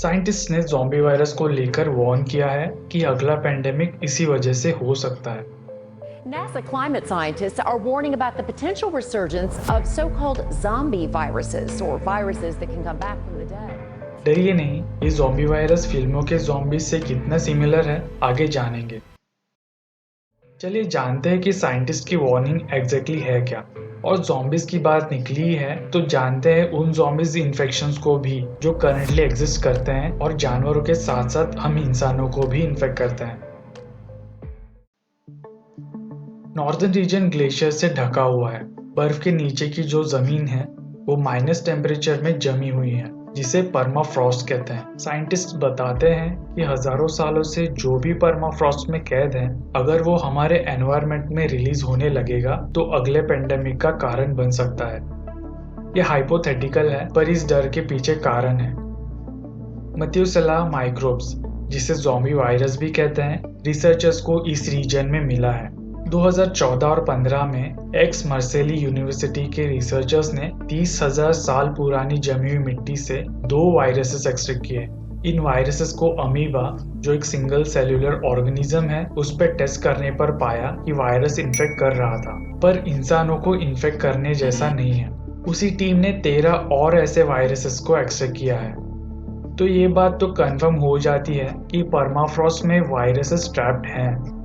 Scientist ने zombie virus को लेकर वार्न किया है कि अगला पेंडेमिक इसी वजह से हो सकता है। NASA climate scientists are warning about the potential resurgence of so-called zombie viruses, or viruses that can come back from the dead. डरिए नहीं, ये ज़ॉम्बी वायरस फिल्मों के ज़ॉम्बीज से कितना सिमिलर है, आगे जानेंगे। चलिए जानते हैं कि साइंटिस्ट की वार्निंग एग्जैक्टली है क्या, और ज़ॉम्बीज की बात निकली है तो जानते हैं उन ज़ॉम्बीज इन्फेक्शंस को भी जो करंटली एग्जिस्ट करते हैं और जानवरों के साथ साथ हम इंसानों को भी इन्फेक्ट करते हैं। नॉर्दर्न रीजन ग्लेशियर से ढका हुआ है। बर्फ के नीचे की जो जमीन है वो माइनस टेम्परेचर में जमी हुई है, जिसे परमाफ्रॉस्ट कहते हैं। साइंटिस्ट बताते हैं कि हजारों सालों से जो भी परमाफ्रॉस्ट में कैद है, अगर वो हमारे एनवायरनमेंट में रिलीज होने लगेगा तो अगले पेंडेमिक का कारण बन सकता है। ये हाइपोथेटिकल है, पर इस डर के पीछे कारण है। मेथ्यूसेला माइक्रोब्स, जिसे ज़ॉम्बी वायरस भी कहते हैं, रिसर्चर्स को इस रीजन में मिला है। 2014 और 15 में एक्स मर्सेली यूनिवर्सिटी के रिसर्चर्स ने 30,000 साल पुरानी जमी हुई मिट्टी से 2 वायरसेस एक्सट्रैक्ट किए। इन वायरसेस को अमीबा, जो एक सिंगल सेल्यूलर ऑर्गेनिज्म है, उस पर टेस्ट करने पर पाया कि वायरस इन्फेक्ट कर रहा था, पर इंसानों को इन्फेक्ट करने जैसा नहीं है। उसी टीम ने 13 और ऐसे वायरसेस को एक्सट्रैक्ट किया है। तो ये बात तो कंफर्म हो जाती है कि परमाफ्रॉस्ट में वायरसेस ट्रैप्ड हैं।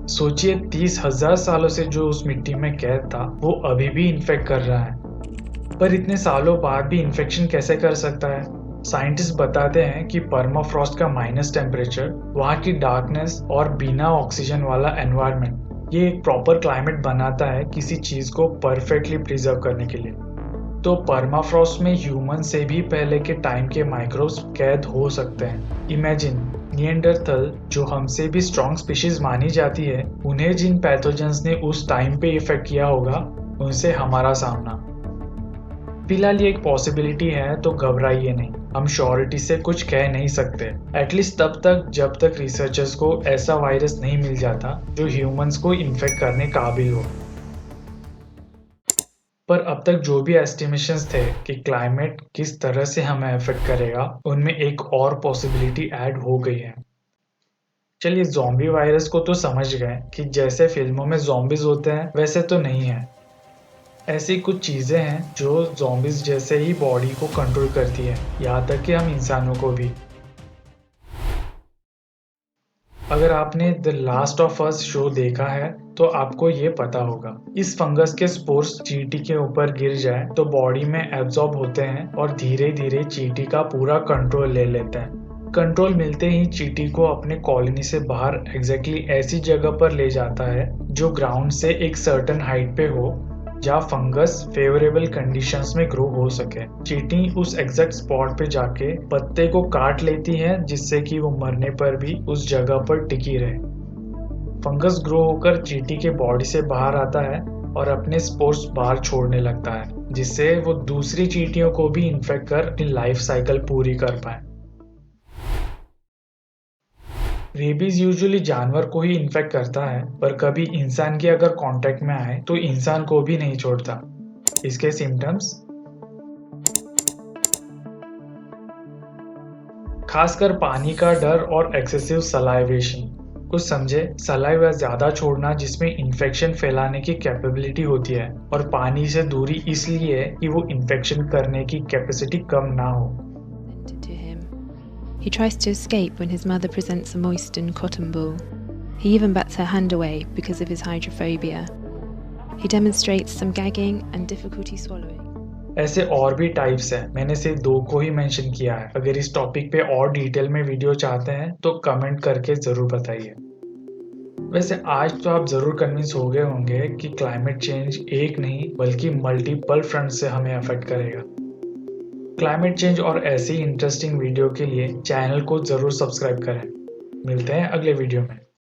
सोचिए 30,000 सालों से जो उस मिट्टी में कैद था वो अभी भी इन्फेक्ट कर रहा है। पर इतने सालों बाद भी इन्फेक्शन कैसे कर सकता है? साइंटिस्ट बताते हैं कि परमाफ्रॉस्ट का माइनस टेम्परेचर, वहाँ की डार्कनेस और बिना ऑक्सीजन वाला एनवायरनमेंट, ये एक प्रॉपर क्लाइमेट बनाता है किसी चीज को परफेक्टली प्रिजर्व करने के लिए। तो परमाफ्रॉस्ट में ह्यूमन से भी पहले के टाइम के माइक्रोब्स कैद हो सकते हैं। इमेजिन निएंडरथल, जो हमसे भी स्ट्रॉन्ग स्पीशीज मानी जाती है, उन्हें जिन पैथोजेंस ने उस टाइम पे इफेक्ट किया होगा, उनसे हमारा सामना। फिलहाल ये एक पॉसिबिलिटी है, तो घबराइए नहीं। हम श्योरिटी से कुछ कह नहीं सकते, एटलीस्ट तब तक जब तक रिसर्चर्स को ऐसा वायरस नहीं मिल जाता जो ह्यूमंस को इन्फेक्ट करने काबिल हो। पर अब तक जो भी एस्टिमेशंस थे कि क्लाइमेट किस तरह से हमें अफेक्ट करेगा, उनमें एक और पॉसिबिलिटी ऐड हो गई है। चलिए ज़ॉम्बी वायरस को तो समझ गए कि जैसे फिल्मों में ज़ॉम्बीज होते हैं वैसे तो नहीं है। ऐसी कुछ चीज़ें हैं जो ज़ॉम्बीज जैसे ही बॉडी को कंट्रोल करती है, यहाँ तक कि हम इंसानों को भी। अगर आपने the last of us show देखा है तो आपको ये पता होगा, इस फंगस के स्पोर्स चींटी के ऊपर गिर जाए तो बॉडी में एब्जॉर्ब होते हैं और धीरे धीरे चींटी का पूरा कंट्रोल ले लेते हैं। कंट्रोल मिलते ही चींटी को अपने कॉलोनी से बाहर एग्जैक्टली ऐसी जगह पर ले जाता है जो ग्राउंड से एक सर्टेन हाइट पे हो, जहाँ फंगस फेवरेबल कंडीशंस में ग्रो हो सके। चींटी उस एग्जैक्ट स्पॉट पे जाके पत्ते को काट लेती है, जिससे कि वो मरने पर भी उस जगह पर टिकी रहे। फंगस ग्रो होकर चींटी के बॉडी से बाहर आता है और अपने स्पोर्स बाहर छोड़ने लगता है, जिससे वो दूसरी चींटियों को भी इन्फेक्ट कर अपनी लाइफ साइकिल पूरी कर पाए। रेबीज यूजुअली जानवर को ही इन्फेक्ट करता है, पर कभी इंसान के अगर कांटेक्ट में आए तो इंसान को भी नहीं छोड़ता। इसके सिम्टम्स खासकर पानी का डर और एक्सेसिव सलाइवेशन। कुछ समझे, सलाइवा ज्यादा छोड़ना जिसमें इन्फेक्शन फैलाने की कैपेबिलिटी होती है, और पानी से दूरी इसलिए कि वो इन्फेक्शन करने की कैपेसिटी कम ना हो। He tries to escape when his mother presents a moistened cotton ball. He even bats her hand away because of his hydrophobia. He demonstrates some gagging and difficulty swallowing. ऐसे और भी types हैं, मैंने सिर्फ 2 को ही mention किया है। अगर इस टॉपिक पे और डिटेल में वीडियो चाहते हैं तो कमेंट करके ज़रूर बताइए। वैसे आज तो आप ज़रूर कन्विंस हो गए होंगे कि क्लाइमेट चेंज एक नहीं बल्कि मल्टीपल फ्रंट से हमें अफेक्ट करेगा। क्लाइमेट चेंज और ऐसी इंटरेस्टिंग वीडियो के लिए चैनल को ज़रूर सब्सक्राइब करें। मिलते हैं अगले वीडियो में।